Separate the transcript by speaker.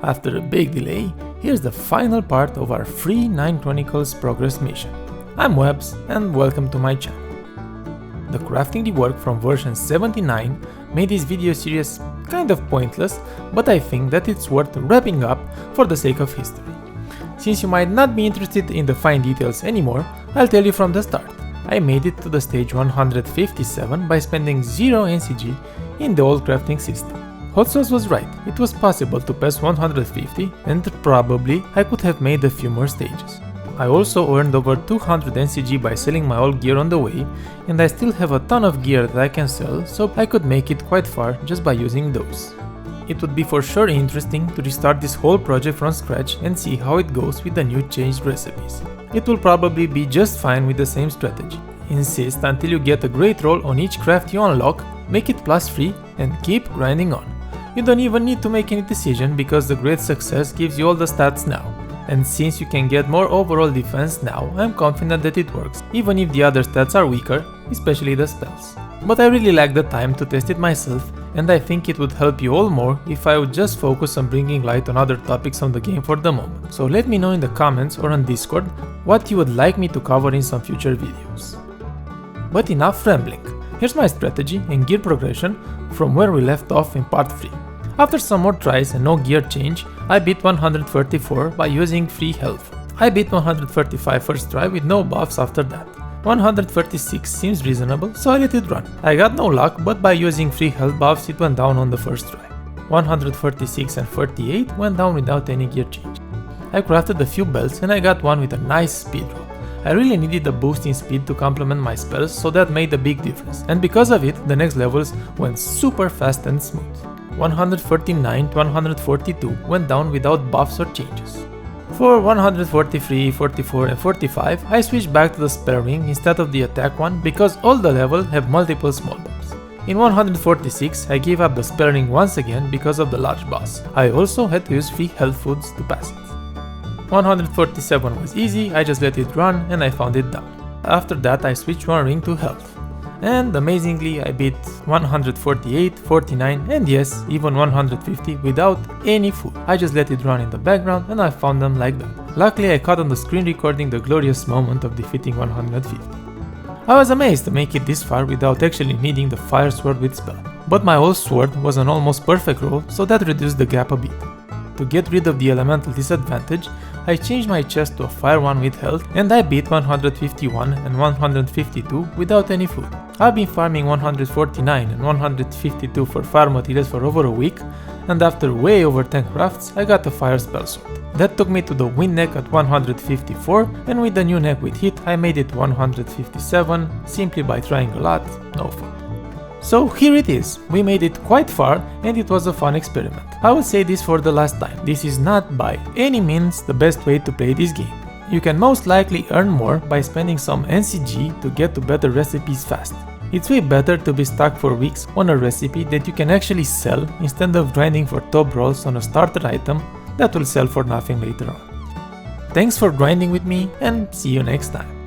Speaker 1: After a big delay, here's the final part of our free 9 Chronicles progress mission. I'm Wabbs and welcome to my channel. The crafting rework from version 79 made this video series kind of pointless, but I think that it's worth wrapping up for the sake of history. Since you might not be interested in the fine details anymore, I'll tell you from the start. I made it to the stage 157 by spending 0 NCG in the old crafting system. Hot Sauce was right, it was possible to pass 150 and probably I could have made a few more stages. I also earned over 200 NCG by selling my old gear on the way, and I still have a ton of gear that I can sell, so I could make it quite far just by using those. It would be for sure interesting to restart this whole project from scratch and see how it goes with the new changed recipes. It will probably be just fine with the same strategy. Insist until you get a great roll on each craft you unlock, make it plus free and keep grinding on. You don't even need to make any decision because the great success gives you all the stats now. And since you can get more overall defense now, I'm confident that it works, even if the other stats are weaker, especially the spells. But I really lack the time to test it myself, and I think it would help you all more if I would just focus on bringing light on other topics on the game for the moment. So let me know in the comments or on Discord what you would like me to cover in some future videos. But enough rambling. Here's my strategy and gear progression from where we left off in part 3. After some more tries and no gear change, I beat 134 by using free health. I beat 135 first try with no buffs after that. 136 seems reasonable, so I let it run. I got no luck, but by using free health buffs it went down on the first try. 146 and 48 went down without any gear change. I crafted a few belts and I got one with a nice speed roll. I really needed a boost in speed to complement my spells, so that made a big difference, and because of it the next levels went super fast and smooth. 149 to 142 went down without buffs or changes. For 143, 44 and 45 I switched back to the spell ring instead of the attack one because all the levels have multiple small buffs. In 146 I gave up the spell ring once again because of the large boss. I also had to use free health foods to pass it. 147 was easy, I just let it run and I found it down. After that I switched one ring to health. And amazingly I beat 148, 49 and yes, even 150 without any food. I just let it run in the background and I found them like that. Luckily I caught on the screen recording the glorious moment of defeating 150. I was amazed to make it this far without actually needing the fire sword with spell. But my old sword was an almost perfect roll, so that reduced the gap a bit. To get rid of the elemental disadvantage, I changed my chest to a fire one with health and I beat 151 and 152 without any food. I've been farming 149 and 152 for fire materials for over a week, and after way over 10 crafts I got a fire spell sword. That took me to the wind neck at 154, and with the new neck with heat I made it 157 simply by trying a lot, no food. So here it is, we made it quite far and it was a fun experiment. I will say this for the last time, this is not by any means the best way to play this game. You can most likely earn more by spending some NCG to get to better recipes fast. It's way better to be stuck for weeks on a recipe that you can actually sell instead of grinding for top rolls on a starter item that will sell for nothing later on. Thanks for grinding with me and see you next time.